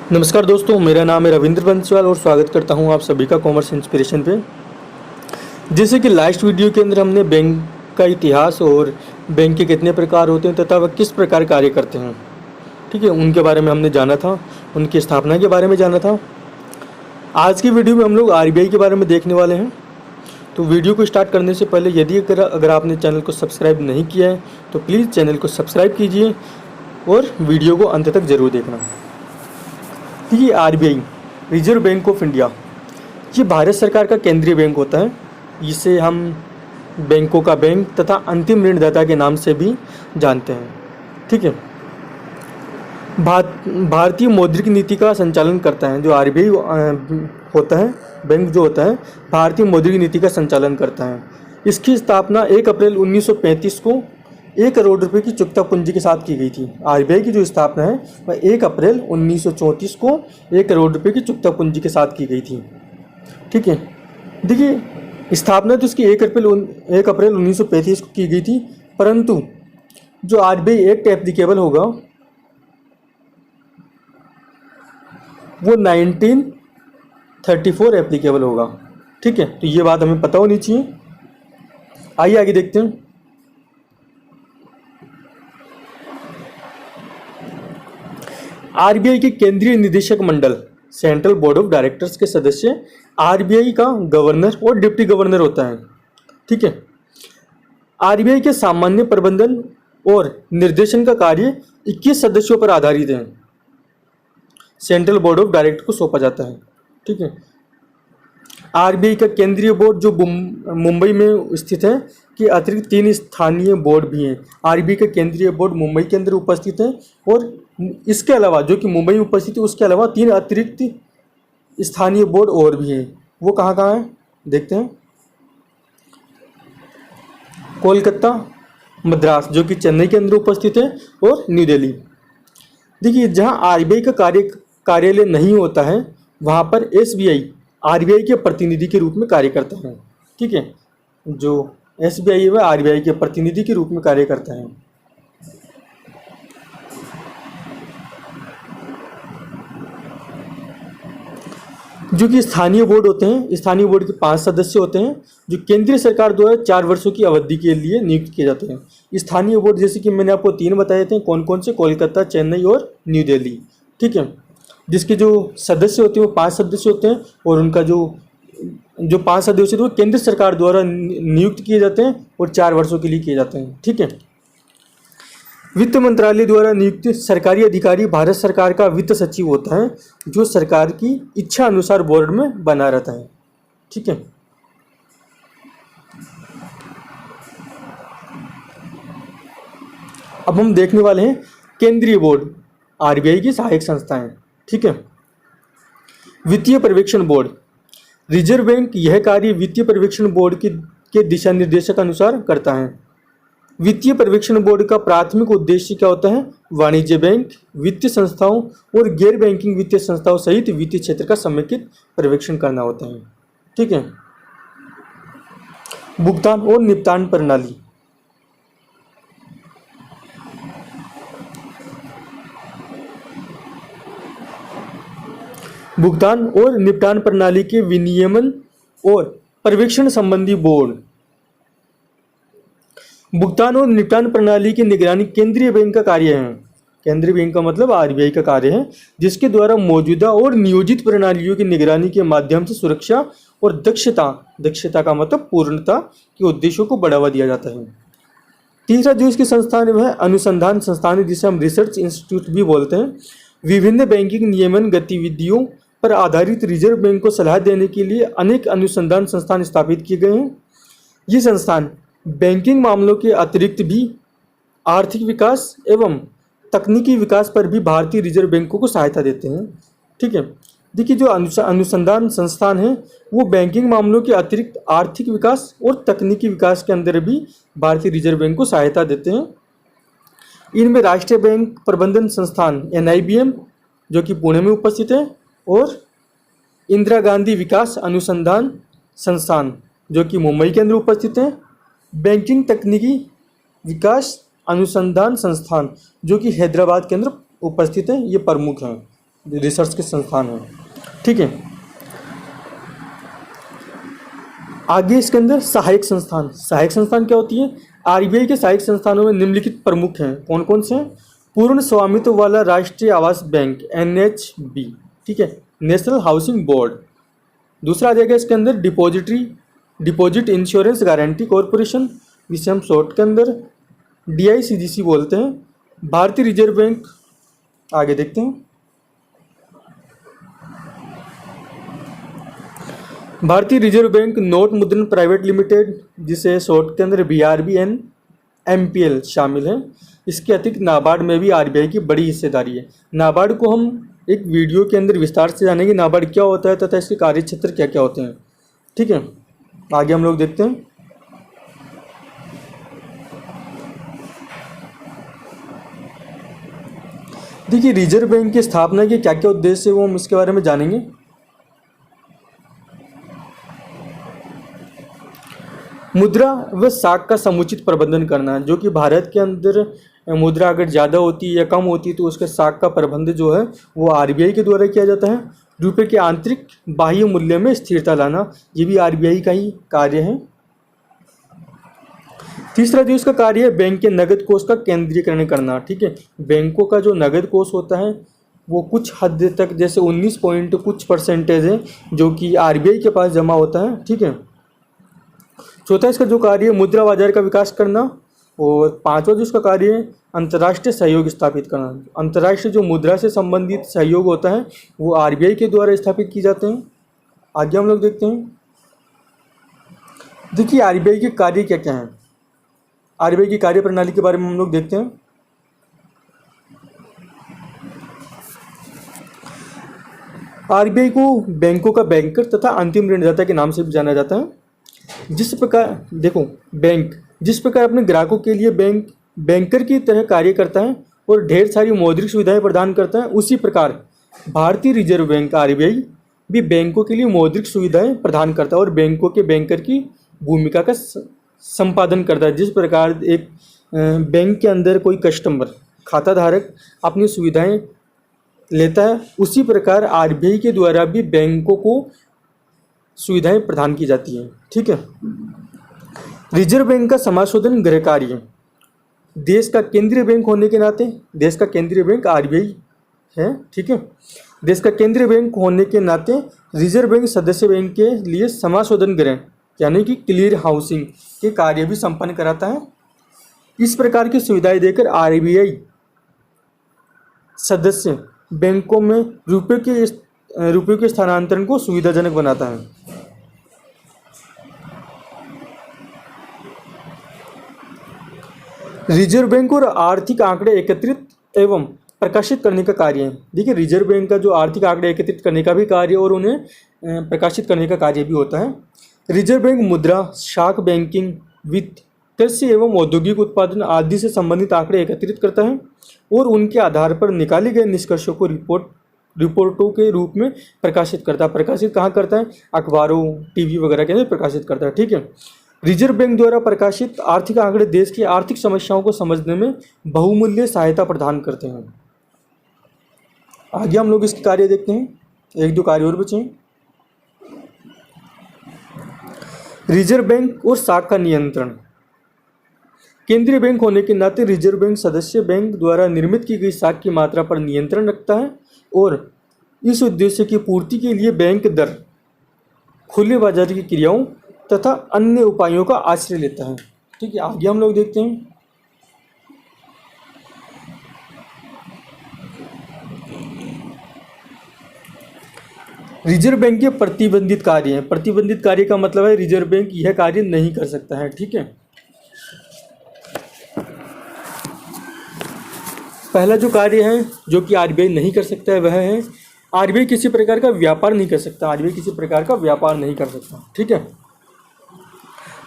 नमस्कार दोस्तों, मेरा नाम है रविंद्र बंसीवाल और स्वागत करता हूं आप सभी का कॉमर्स इंस्पिरेशन पे। जैसे कि लास्ट वीडियो के अंदर हमने बैंक का इतिहास और बैंक के कितने प्रकार होते हैं तथा वह किस प्रकार कार्य करते हैं, ठीक है, उनके बारे में हमने जाना था, उनकी स्थापना के बारे में जाना था। आज की वीडियो में हम लोग आरबीआई के बारे में देखने वाले हैं। तो वीडियो को स्टार्ट करने से पहले यदि अगर आपने चैनल को सब्सक्राइब नहीं किया है तो प्लीज़ चैनल को सब्सक्राइब कीजिए और वीडियो को अंत तक ज़रूर देखना। ये RBI, reserve bank of India, ये भारत सरकार का केंद्रीय बैंक होता है। इसे हम बैंकों का बैंक तथा अंतिम ऋणदाता के नाम से भी जानते हैं, ठीक है। भारतीय मौद्रिक नीति का संचालन करता है। जो आरबीआई होता है, बैंक जो होता है, भारतीय मौद्रिक नीति का संचालन करता है। इसकी स्थापना 1 अप्रैल 1935 को 1 करोड़ रुपए की चुकता पूंजी के साथ की गई थी। आरबीआई की जो स्थापना है वह 1 अप्रैल 1934 को 1 करोड़ रुपए की चुकता पूंजी के साथ की गई थी, ठीक है। देखिए, स्थापना तो इसकी 1 अप्रैल 1935 को की गई थी, परंतु जो आरबीआई एक्ट एप्लीकेबल होगा वो 1934 एप्लीकेबल होगा, ठीक है। तो ये बात हमें पता होनी चाहिए। आइए आगे देखते हैं। आरबीआई के केंद्रीय निदेशक मंडल, सेंट्रल बोर्ड ऑफ डायरेक्टर्स के सदस्य आरबीआई का गवर्नर और डिप्टी गवर्नर होता है, ठीक है। आरबीआई के सामान्य प्रबंधन और निर्देशन का कार्य 21 सदस्यों पर आधारित है। सेंट्रल बोर्ड ऑफ डायरेक्टर को सौंपा जाता है, ठीक है। आरबीआई का केंद्रीय बोर्ड जो मुंबई में स्थित है, कि अतिरिक्त 3 स्थानीय बोर्ड भी हैं। आरबीआई का केंद्रीय बोर्ड मुंबई के अंदर उपस्थित है और इसके अलावा, जो कि मुंबई में उपस्थित है, उसके अलावा 3 अतिरिक्त स्थानीय बोर्ड और भी हैं। वो कहाँ कहाँ हैं देखते हैं। कोलकाता, मद्रास जो कि चेन्नई के अंदर उपस्थित है, और न्यू दिल्ली। देखिए, जहाँ आरबीआई का कार्यालय नहीं होता है वहाँ पर एसबीआई आरबीआई के प्रतिनिधि के रूप में कार्य करता है, ठीक है। जो एसबीआई है वह आरबीआई के प्रतिनिधि के रूप में कार्य करता है। जो कि स्थानीय बोर्ड होते हैं, स्थानीय बोर्ड के 5 सदस्य होते हैं जो केंद्रीय सरकार द्वारा 4 वर्षों की अवधि के लिए नियुक्त किए जाते हैं। स्थानीय बोर्ड जैसे कि मैंने आपको 3 बताए थे, कौन कौन से, कोलकाता, चेन्नई और न्यू दिल्ली, ठीक है। जिसके जो सदस्य होते हैं वो 5 सदस्य होते हैं, और उनका जो 5 सदस्य होते हैं वो केंद्र सरकार द्वारा नियुक्त किए जाते हैं और 4 वर्षों के लिए किए जाते हैं, ठीक है। वित्त मंत्रालय द्वारा नियुक्त सरकारी अधिकारी भारत सरकार का वित्त सचिव होता है, जो सरकार की इच्छा अनुसार बोर्ड में बना रहता है, ठीक है। अब हम देखने वाले हैं केंद्रीय बोर्ड, आरबीआई की सहायक संस्थाएं, ठीक है। वित्तीय पर्यवेक्षण बोर्ड, रिजर्व बैंक यह कार्य वित्तीय पर्यवेक्षण बोर्ड के दिशा निर्देशों के अनुसार करता है। वित्तीय पर्यवेक्षण बोर्ड का प्राथमिक उद्देश्य क्या होता है? वाणिज्य बैंक, वित्तीय संस्थाओं और गैर बैंकिंग वित्तीय संस्थाओं सहित वित्तीय क्षेत्र का समेकित पर्यवेक्षण करना होता है, ठीक है। भुगतान और निपटान प्रणाली, भुगतान और निपटान प्रणाली के विनियमन और पर्यवेक्षण संबंधी बोर्ड। भुगतान और निपटान प्रणाली की निगरानी केंद्रीय बैंक का कार्य है। केंद्रीय बैंक का मतलब आरबीआई का कार्य है, जिसके द्वारा मौजूदा और नियोजित प्रणालियों की निगरानी के माध्यम से सुरक्षा और दक्षता का मतलब पूर्णता के उद्देश्यों को बढ़ावा दिया जाता है। तीसरा जो इसके संस्थान है वह अनुसंधान संस्थान है, जिसे हम रिसर्च इंस्टीट्यूट भी बोलते हैं। विभिन्न बैंकिंग नियमन गतिविधियों पर आधारित रिजर्व बैंक को सलाह देने के लिए अनेक अनुसंधान संस्थान स्थापित किए गए हैं। ये संस्थान बैंकिंग मामलों के अतिरिक्त भी आर्थिक विकास एवं तकनीकी विकास पर भी भारतीय रिजर्व बैंकों को सहायता देते हैं, ठीक है। देखिए, जो अनुसंधान संस्थान है वो बैंकिंग मामलों के अतिरिक्त आर्थिक विकास और तकनीकी विकास के अंदर भी भारतीय रिजर्व बैंक को सहायता देते हैं। इनमें राष्ट्रीय बैंक प्रबंधन संस्थान NIBM जो कि पुणे में उपस्थित है, और इंदिरा गांधी विकास अनुसंधान संस्थान जो कि मुंबई के अंदर उपस्थित है। बैंकिंग तकनीकी विकास अनुसंधान संस्थान जो कि हैदराबाद के अंदर उपस्थित है, ये प्रमुख हैं, रिसर्च के संस्थान हैं। ठीक है, आगे इसके अंदर सहायक संस्थान। सहायक संस्थान क्या होती है? आरबीआई के सहायक संस्थानों में निम्नलिखित प्रमुख हैं। कौन कौन से हैं? पूर्ण स्वामित्व वाला राष्ट्रीय आवास बैंक NHB, ठीक है, नेशनल हाउसिंग बोर्ड। दूसरा आ जाएगा इसके अंदर डिपॉजिट इंश्योरेंस गारंटी कॉरपोरेशन, जिसे हम शॉर्ट के अंदर DICGC बोलते हैं। भारतीय रिजर्व बैंक, आगे देखते हैं, भारतीय रिजर्व बैंक नोट मुद्रण प्राइवेट लिमिटेड, जिसे शॉर्ट के अंदर BRB एंड MPL शामिल है। इसके अतिरिक्त नाबार्ड में भी आरबीआई की बड़ी हिस्सेदारी है। नाबार्ड को हम एक वीडियो के अंदर विस्तार से जानेंगे, नाबार्ड क्या होता है तथा इसके कार्य क्षेत्र क्या क्या होते हैं। ठीक है, आगे हम लोग देखते हैं। देखिए, रिजर्व बैंक की स्थापना के क्या क्या उद्देश्य है वो हम इसके बारे में जानेंगे। मुद्रा व साख का समुचित प्रबंधन करना, जो कि भारत के अंदर मुद्रा अगर ज़्यादा होती है या कम होती है तो उसके साख का प्रबंध जो है वो आरबीआई के द्वारा किया जाता है। रुपये के आंतरिक बाह्य मूल्य में स्थिरता लाना, ये भी आरबीआई का ही कार्य है। तीसरा जो इसका कार्य है, बैंक के नगद कोष का केंद्रीकरण करना। ठीक है, बैंकों का जो नगद कोष होता है वो कुछ हद तक, जैसे 19 पॉइंट कुछ परसेंटेज है जो कि आरबीआई के पास जमा होता है। ठीक है, चौथा इसका जो कार्य है, मुद्रा बाजार का विकास करना। और पांचवा जो इसका कार्य है, अंतर्राष्ट्रीय सहयोग स्थापित करना। अंतर्राष्ट्रीय जो मुद्रा से संबंधित सहयोग होता है वो आरबीआई के द्वारा स्थापित किए जाते हैं। आगे हम लोग देखते हैं। देखिए, आरबीआई के कार्य क्या क्या हैं। आरबीआई की कार्य प्रणाली के बारे में हम लोग देखते हैं। आरबीआई को बैंकों का बैंकर तथा अंतिम ऋणदाता के नाम से भी जाना जाता है। जिस प्रकार, देखो, बैंक जिस प्रकार अपने ग्राहकों के लिए बैंकर की तरह कार्य करता है और ढेर सारी मौद्रिक सुविधाएं प्रदान करता है, उसी प्रकार भारतीय रिजर्व बैंक आरबीआई भी बैंकों के लिए मौद्रिक सुविधाएं प्रदान करता है और बैंकों के बैंकर की भूमिका का संपादन करता है। जिस प्रकार एक बैंक के अंदर कोई कस्टमर, खाता धारक अपनी सुविधाएं लेता है, उसी प्रकार आरबीआई के द्वारा भी बैंकों को सुविधाएं प्रदान की जाती हैं। ठीक है, रिजर्व बैंक का समाशोधन गृह कार्य। देश का केंद्रीय बैंक होने के नाते, देश का केंद्रीय बैंक आरबीआई है। ठीक है, देश का केंद्रीय बैंक होने के नाते रिजर्व बैंक सदस्य बैंक के लिए समाशोधन गृह यानी कि क्लियर हाउसिंग के कार्य भी संपन्न कराता है। इस प्रकार की सुविधाएं देकर आरबीआई सदस्य बैंकों में रुपये के स्थानांतरण को सुविधाजनक बनाता है। रिजर्व बैंक और आर्थिक आंकड़े एकत्रित एवं प्रकाशित करने का कार्य है। देखिए, रिजर्व बैंक का जो आर्थिक आंकड़े एकत्रित करने का भी कार्य और उन्हें प्रकाशित करने का कार्य भी होता है। रिजर्व बैंक मुद्रा, शाख बैंकिंग, वित्त, कृषि एवं औद्योगिक उत्पादन आदि से संबंधित आंकड़े एकत्रित करता है और उनके आधार पर निकाले गए निष्कर्षों को रिपोर्टों के रूप में प्रकाशित करता है। प्रकाशित कहाँ करता है? अखबारों, टीवी वगैरह के अंदर प्रकाशित करता है। ठीक है, रिजर्व बैंक द्वारा प्रकाशित आर्थिक आंकड़े देश की आर्थिक समस्याओं को समझने में बहुमूल्य सहायता प्रदान करते हैं। आगे हम लोग इसके कार्य देखते हैं, एक दो कार्य और बचे हैं। रिजर्व बैंक और साख का नियंत्रण। केंद्रीय बैंक होने के नाते रिजर्व बैंक सदस्य बैंक द्वारा निर्मित की गई साख की मात्रा पर नियंत्रण रखता है और इस उद्देश्य की पूर्ति के लिए बैंक दर, खुले बाजार की क्रियाओं तथा अन्य उपायों का आश्रय लेता है। ठीक है, आगे हम लोग देखते हैं। रिजर्व बैंक के प्रतिबंधित कार्य हैं। प्रतिबंधित कार्य का मतलब है रिजर्व बैंक यह कार्य नहीं कर सकता है। ठीक है, पहला जो कार्य है जो कि आरबीआई नहीं कर सकता है वह है, आरबीआई किसी प्रकार का व्यापार नहीं कर सकता। आरबीआई किसी प्रकार का व्यापार नहीं कर सकता। ठीक है,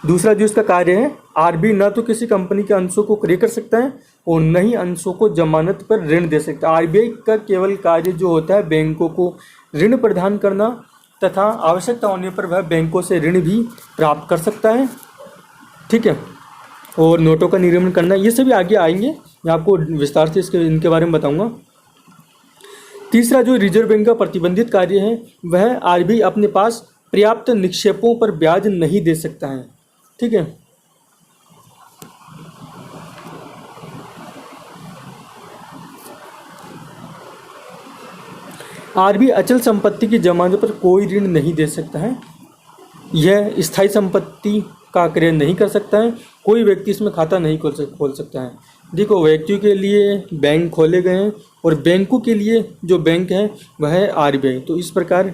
दूसरा जो इसका कार्य है, आरबीआई न तो किसी कंपनी के अंशों को क्रय कर सकता है और न ही अंशों को जमानत पर ऋण दे सकता है। आरबीआई का केवल कार्य जो होता है बैंकों को ऋण प्रदान करना तथा आवश्यकता होने पर वह बैंकों से ऋण भी प्राप्त कर सकता है। ठीक है, और नोटों का निर्माण करना, ये सभी आगे आएंगे, मैं आपको विस्तार से इनके बारे में बताऊंगा। तीसरा जो रिजर्व बैंक का प्रतिबंधित कार्य है वह आरबीआई अपने पास पर्याप्त निक्षेपों पर ब्याज नहीं दे सकता है। ठीक है। आरबीआई अचल संपत्ति की जमानत पर कोई ऋण नहीं दे सकता है। यह स्थायी संपत्ति का क्रय नहीं कर सकता है। कोई व्यक्ति इसमें खाता नहीं खोल सकता है। देखो, व्यक्तियों के लिए बैंक खोले गए हैं और बैंकों के लिए जो बैंक है वह है आरबीआई। तो इस प्रकार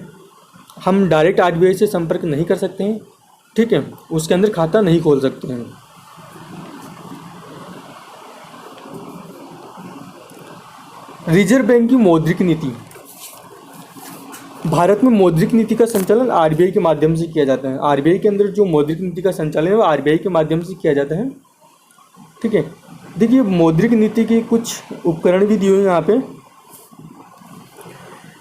हम डायरेक्ट आरबीआई से संपर्क नहीं कर सकते हैं। ठीक है, उसके अंदर खाता नहीं खोल सकते हैं। रिजर्व बैंक की मौद्रिक नीति। भारत में मौद्रिक नीति का संचालन आरबीआई के माध्यम से किया जाता है। आरबीआई के अंदर जो मौद्रिक नीति का संचालन है वो आरबीआई के माध्यम से किया जाता है। ठीक है। देखिए, मौद्रिक नीति के कुछ उपकरण भी दिए हुए हैं यहाँ पे।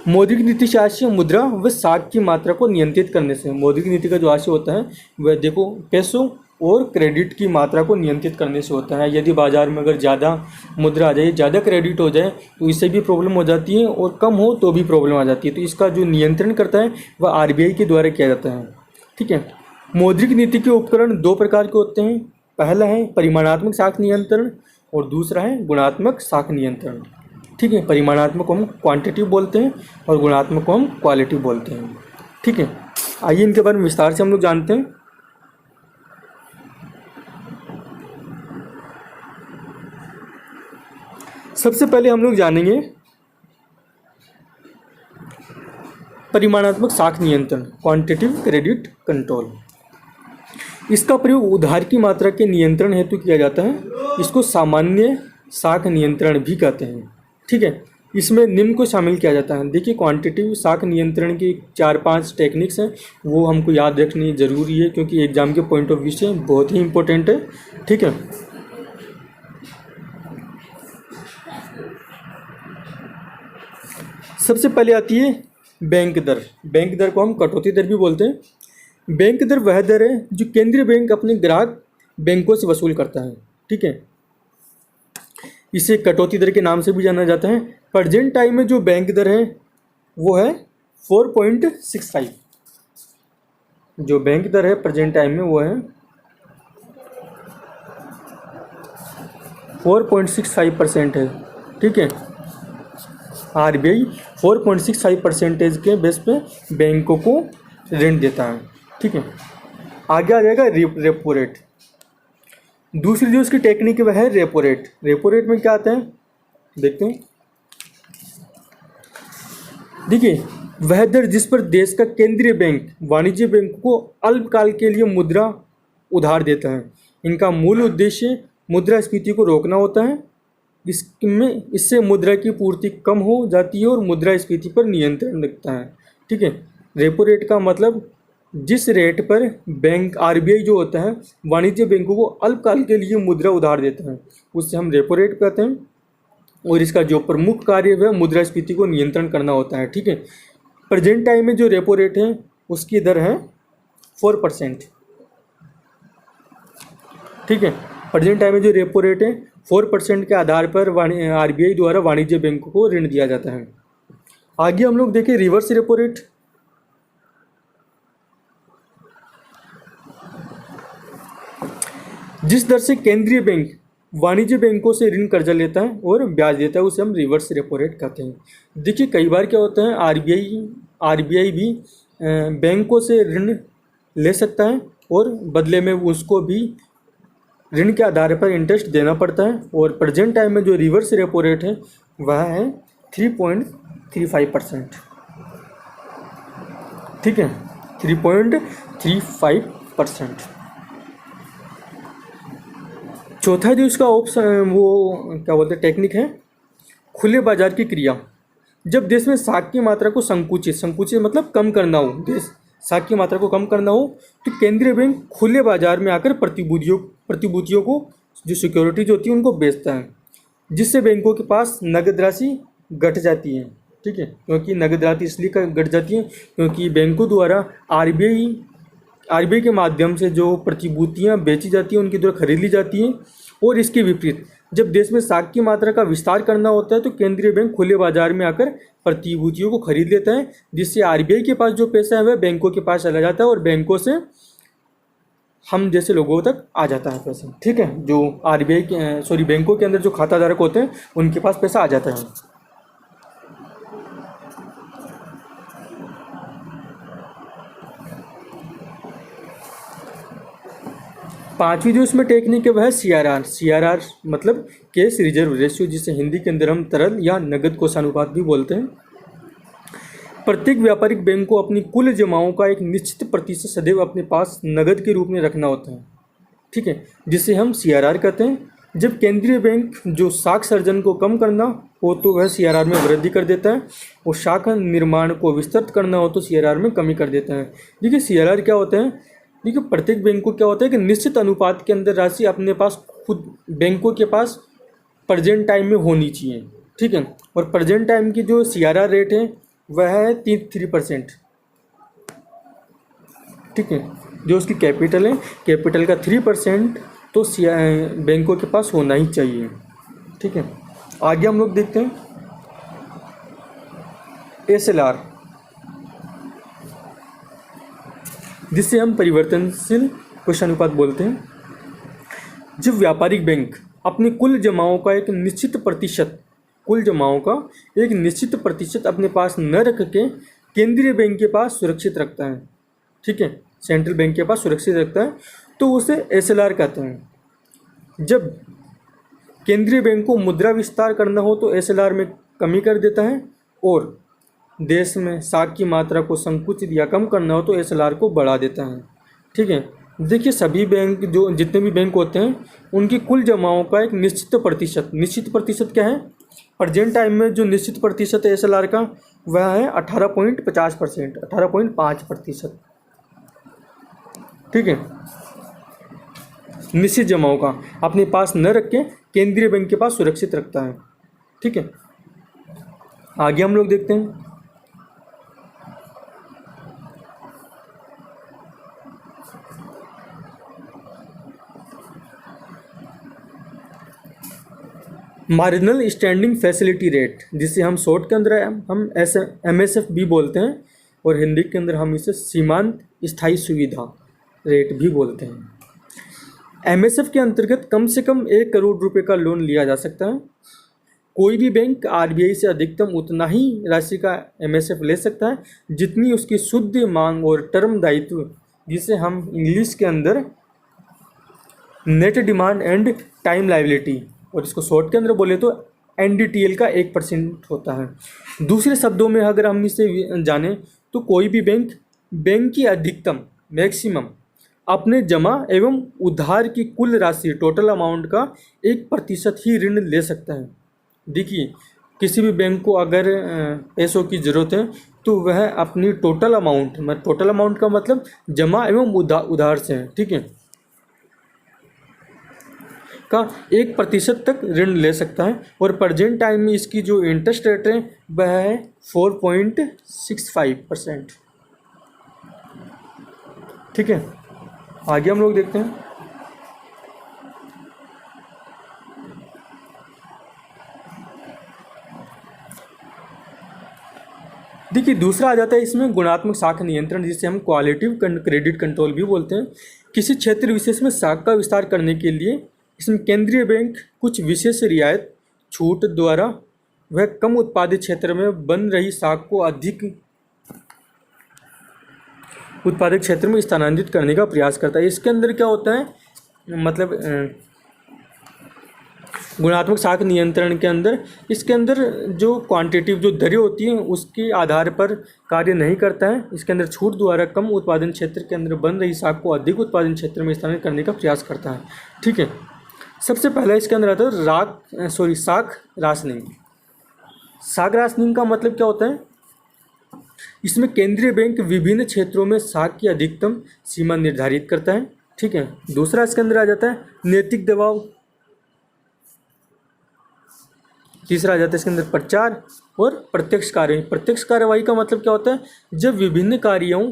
मौद्रिक नीति से आशय मुद्रा व साख की मात्रा को नियंत्रित करने से। मौद्रिक नीति का जो आशय होता है वह देखो पैसों और क्रेडिट की मात्रा को नियंत्रित करने से होता है। यदि बाजार में अगर ज़्यादा मुद्रा आ जाए, ज़्यादा क्रेडिट हो जाए तो इससे भी प्रॉब्लम हो जाती है, और कम हो तो भी प्रॉब्लम आ जाती है। तो इसका जो नियंत्रण करता है वह आरबीआई के द्वारा किया जाता है। ठीक है। मौद्रिक नीति के उपकरण दो प्रकार के होते हैं। पहला है परिमाणात्मक साख नियंत्रण और दूसरा है गुणात्मक साख नियंत्रण। ठीक है। परिमाणात्मक को हम क्वांटिटी बोलते हैं और गुणात्मक को हम क्वालिटी बोलते हैं। ठीक है। आइए इनके बारे में विस्तार से हम लोग जानते हैं। सबसे पहले हम लोग जानेंगे परिमाणात्मक साख नियंत्रण, क्वांटिटेटिव क्रेडिट कंट्रोल। इसका प्रयोग उधार की मात्रा के नियंत्रण हेतु किया जाता है। इसको सामान्य साख नियंत्रण भी कहते हैं। ठीक है। इसमें निम्न को शामिल किया जाता है। देखिए, क्वांटिटेटिव साख नियंत्रण की 4-5 टेक्निक्स हैं, वो हमको याद रखनी जरूरी है क्योंकि एग्जाम के पॉइंट ऑफ व्यू से बहुत ही इंपॉर्टेंट है। ठीक है। सबसे पहले आती है बैंक दर। बैंक दर को हम कटौती दर भी बोलते हैं। बैंक दर वह दर है जो केंद्रीय बैंक अपने ग्राहक बैंकों से वसूल करता है। ठीक है। इसे कटौती दर के नाम से भी जाना जाता है। प्रेजेंट टाइम में जो बैंक दर है वो है 4.65। जो बैंक दर है प्रेजेंट टाइम में वो है 4.65% है। ठीक है। आरबीआई 4.65% के बेस पे बैंकों को ऋण देता है। ठीक है। आगे आ जाएगा रेपो रेट। दूसरी जो इसकी टेक्निक है वह है रेपो रेट। रेपो रेट में क्या आता है देखते हैं। देखिए, वह दर जिस पर देश का केंद्रीय बैंक वाणिज्य बैंक को अल्पकाल के लिए मुद्रा उधार देता है। इनका मूल उद्देश्य मुद्रास्फीति को रोकना होता है। इससे मुद्रा की पूर्ति कम हो जाती है और मुद्रास्फीति पर नियंत्रण रखता है। ठीक है। रेपो रेट का मतलब जिस रेट पर बैंक आरबीआई जो होता है वाणिज्य बैंकों को अल्पकाल के लिए मुद्रा उधार देता है उससे हम रेपो रेट कहते हैं। और इसका जो प्रमुख कार्य है मुद्रास्फीति को नियंत्रण करना होता है। ठीक है। प्रेजेंट टाइम में जो रेपो रेट है उसकी दर है 4%। ठीक है। प्रेजेंट टाइम में जो रेपो रेट है 4% के आधार पर आरबीआई द्वारा वाणिज्य बैंकों को ऋण दिया जाता है। आगे हम लोग देखें रिवर्स रेपो रेट। जिस दर से केंद्रीय बैंक वाणिज्य बैंकों से ऋण कर्जा लेता है और ब्याज देता है उसे हम रिवर्स रेपो रेट कहते हैं। देखिए, कई बार क्या होता है आरबीआई भी बैंकों से ऋण ले सकता है और बदले में उसको भी ऋण के आधार पर इंटरेस्ट देना पड़ता है। और प्रेजेंट टाइम में जो रिवर्स रेपो रेट है वह है 3.35%। ठीक है। 3.35%। चौथा जो इसका ऑप्शन वो क्या बोलते हैं टेक्निक है खुले बाजार की क्रिया। जब देश में साख की मात्रा को संकुचित मतलब कम करना हो, देश साख की मात्रा को कम करना हो तो केंद्रीय बैंक खुले बाजार में आकर प्रतिभूतियों को जो सिक्योरिटीज होती है उनको बेचता है, जिससे बैंकों के पास नगद राशि घट जाती है। ठीक है। क्योंकि नगद राशि इसलिए घट जाती है क्योंकि बैंकों द्वारा आरबीआई के माध्यम से जो प्रतिभूतियां बेची जाती हैं उनके द्वारा खरीद ली जाती हैं। और इसके विपरीत जब देश में साख की मात्रा का विस्तार करना होता है तो केंद्रीय बैंक खुले बाजार में आकर प्रतिभूतियों को खरीद लेता है, जिससे आरबीआई के पास जो पैसा है वह बैंकों के पास चला जाता है और बैंकों से हम जैसे लोगों तक आ जाता है पैसा। ठीक है, जो आरबीआई के बैंकों के अंदर जो खाता धारक होते हैं उनके पास पैसा आ जाता है। पांचवी जो इसमें टेक्निक है वह है सीआरआर। सीआरआर मतलब कैश रिजर्व रेशियो, जिसे हिंदी के अंदर हम तरल या नगद कोषानुपात भी बोलते हैं। प्रत्येक व्यापारिक बैंक को अपनी कुल जमाओं का एक निश्चित प्रतिशत सदैव अपने पास नगद के रूप में रखना होता है। ठीक है, जिसे हम सीआरआर कहते हैं। जब केंद्रीय बैंक जो साख सर्जन को कम करना हो तो वह सीआरआर में वृद्धि कर देता है, और साख निर्माण को विस्तृत करना हो तो सीआरआर में कमी कर देता है। देखिए सीआरआर क्या होता है, देखिए प्रत्येक बैंक को क्या होता है कि निश्चित अनुपात के अंदर राशि अपने पास खुद बैंकों के पास प्रेजेंट टाइम में होनी चाहिए। ठीक है, और प्रेजेंट टाइम की जो सीआरआर रेट है वह है 3%। ठीक है, जो उसकी कैपिटल है, कैपिटल का 3% तो बैंकों के पास होना ही चाहिए। ठीक है, आगे हम लोग देखते हैं एसएलआर, जिससे हम परिवर्तनशील कोषानुपात बोलते हैं। जब व्यापारिक बैंक अपनी कुल जमाओं का एक निश्चित प्रतिशत अपने पास न रख के केंद्रीय बैंक के पास सुरक्षित रखता है, ठीक है, सेंट्रल बैंक के पास सुरक्षित रखता है, तो उसे एसएलआर कहते हैं। जब केंद्रीय बैंक को मुद्रा विस्तार करना हो तो एसएलआर में कमी कर देता है, और देश में साख की मात्रा को संकुचित या कम करना हो तो एसएलआर को बढ़ा देता है। ठीक है, देखिए सभी बैंक जो जितने भी बैंक होते हैं उनकी कुल जमाओं का एक निश्चित प्रतिशत क्या है, प्रेजेंट टाइम में जो निश्चित प्रतिशत है एसएलआर का वह है 18.50%, 18.5%। ठीक है, निश्चित जमाओं का अपने पास न रख के केंद्रीय बैंक के पास सुरक्षित रखता है। ठीक है, आगे हम लोग देखते हैं मार्जिनल स्टैंडिंग फैसिलिटी रेट, जिसे हम शॉर्ट के अंदर हम MSF भी बोलते हैं, और हिंदी के अंदर हम इसे सीमांत स्थायी सुविधा रेट भी बोलते हैं। MSF के अंतर्गत कम से कम 1 करोड़ रुपए का लोन लिया जा सकता है। कोई भी बैंक आरबीआई से अधिकतम उतना ही राशि का MSF ले सकता है जितनी उसकी शुद्ध मांग और टर्म दायित्व, जिसे हम इंग्लिश के अंदर net demand and time liability, और इसको शॉर्ट के अंदर बोले तो NDTL का 1% होता है। दूसरे शब्दों में अगर हम इसे जानें तो कोई भी बैंक की अधिकतम मैक्सिमम अपने जमा एवं उधार की कुल राशि टोटल अमाउंट का 1% ही ऋण ले सकता है। देखिए किसी भी बैंक को अगर पैसों की ज़रूरत है तो वह अपनी टोटल अमाउंट का मतलब जमा एवं उधार से है, ठीक है, का 1% तक ऋण ले सकता है, और प्रेजेंट टाइम में इसकी जो इंटरेस्ट रेट है वह है 4.65%। ठीक है, आगे हम लोग देखते हैं देखिए दूसरा आ जाता है इसमें गुणात्मक साख नियंत्रण, जिसे हम क्वालिटिव क्रेडिट कंट्रोल भी बोलते हैं। किसी क्षेत्र विशेष में साख का विस्तार करने के लिए इसमें केंद्रीय बैंक कुछ विशेष रियायत छूट द्वारा वह कम उत्पादित क्षेत्र में बन रही साख को अधिक उत्पादक क्षेत्र में स्थानांतरित करने का प्रयास करता है। इसके अंदर क्या होता है, मतलब गुणात्मक साख नियंत्रण के अंदर इसके अंदर जो क्वांटिटिव जो दरें होती हैं उसके आधार पर कार्य नहीं करता है। इसके अंदर छूट द्वारा कम उत्पादन क्षेत्र के अंदर बन रही साख को अधिक उत्पादन क्षेत्र में स्थानांतरित करने का प्रयास करता है। ठीक है, सबसे पहला इसके अंदर आता है साख राशनिंग। साख राशनिंग का मतलब क्या होता है, इसमें केंद्रीय बैंक विभिन्न क्षेत्रों में साख की अधिकतम सीमा निर्धारित करता है। ठीक है, दूसरा इसके अंदर आ जाता है नैतिक दबाव, तीसरा आ जाता है इसके अंदर प्रचार और प्रत्यक्ष कार्रवाई। प्रत्यक्ष कार्रवाई का मतलब क्या होता है, जब विभिन्न कार्यों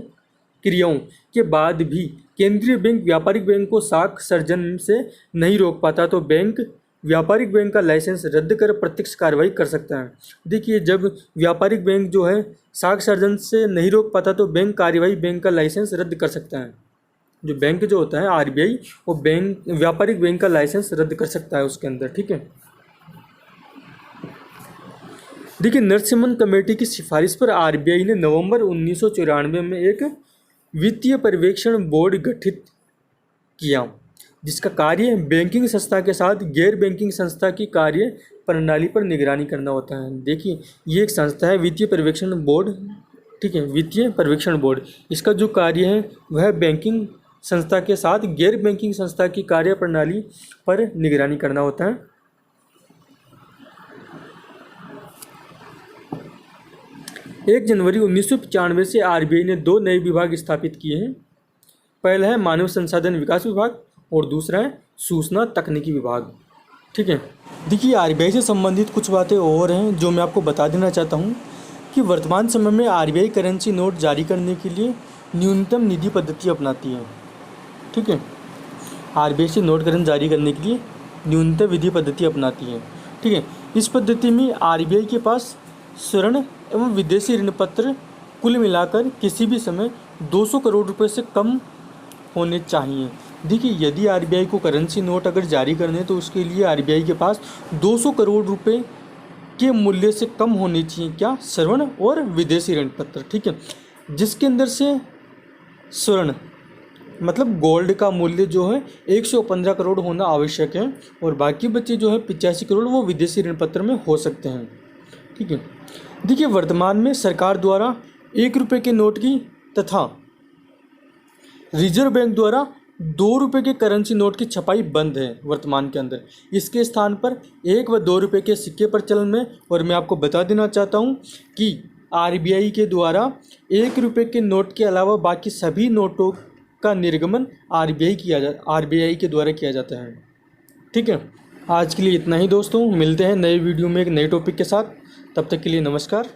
क्रियाओं के बाद भी केंद्रीय बैंक व्यापारिक बैंक को शाख सर्जन से नहीं रोक पाता तो बैंक व्यापारिक बैंक का लाइसेंस रद्द कर प्रत्यक्ष कार्रवाई कर सकता है। देखिए, जब व्यापारिक बैंक जो है शाख सर्जन से नहीं रोक पाता तो बैंक कार्यवाही बैंक का लाइसेंस रद्द कर सकता है। जो बैंक जो होता है आरबीआई, वो बैंक व्यापारिक बैंक का लाइसेंस रद्द कर सकता है उसके अंदर। ठीक है, देखिए, नरसिम्हन कमेटी की सिफारिश पर आरबीआई ने नवंबर 1994 में एक वित्तीय पर्यवेक्षण बोर्ड गठित किया, जिसका कार्य बैंकिंग संस्था के साथ गैर बैंकिंग संस्था की कार्य प्रणाली पर निगरानी करना होता है। देखिए, ये एक संस्था है वित्तीय पर्यवेक्षण बोर्ड। ठीक है, वित्तीय पर्यवेक्षण बोर्ड, इसका जो कार्य है वह बैंकिंग संस्था के साथ गैर बैंकिंग संस्था की कार्य प्रणाली पर निगरानी करना होता है। 1 जनवरी 1995 से आरबीआई ने 2 नए विभाग स्थापित किए हैं। पहला है मानव संसाधन विकास विभाग और दूसरा है सूचना तकनीकी विभाग। ठीक है, देखिए, आरबीआई से संबंधित कुछ बातें और हैं जो मैं आपको बता देना चाहता हूँ कि वर्तमान समय में आरबीआई करेंसी नोट जारी करने के लिए न्यूनतम निधि पद्धति अपनाती है। ठीक है, आरबीआई से नोट करेंसी जारी करने के लिए न्यूनतम विधि पद्धति अपनाती है। ठीक है, इस पद्धति में आरबीआई के पास स्वर्ण एवं विदेशी ऋण पत्र कुल मिलाकर किसी भी समय 200 करोड़ रुपए से कम होने चाहिए। देखिए, यदि आरबीआई को करेंसी नोट अगर जारी करने तो उसके लिए आरबीआई के पास 200 करोड़ रुपए के मूल्य से कम होने चाहिए क्या, स्वर्ण और विदेशी ऋण पत्र। ठीक है, जिसके अंदर से स्वर्ण मतलब गोल्ड का मूल्य जो है 115 करोड़ होना आवश्यक है और बाकी बचे जो है 85 करोड़ वो विदेशी ऋण पत्र में हो सकते हैं। ठीक है, देखिए, वर्तमान में सरकार द्वारा 1 रुपये के नोट की तथा रिजर्व बैंक द्वारा 2 रुपये के करेंसी नोट की छपाई बंद है वर्तमान के अंदर। इसके स्थान पर 1 व 2 रुपये के सिक्के प्रचलन में। और मैं आपको बता देना चाहता हूँ कि आरबीआई के द्वारा 1 रुपये के नोट के अलावा बाकी सभी नोटों का निर्गमन आरबीआई के द्वारा किया जाता है। ठीक है, आज के लिए इतना ही दोस्तों, मिलते हैं नए वीडियो में एक नए टॉपिक के साथ। तब तक के लिए नमस्कार।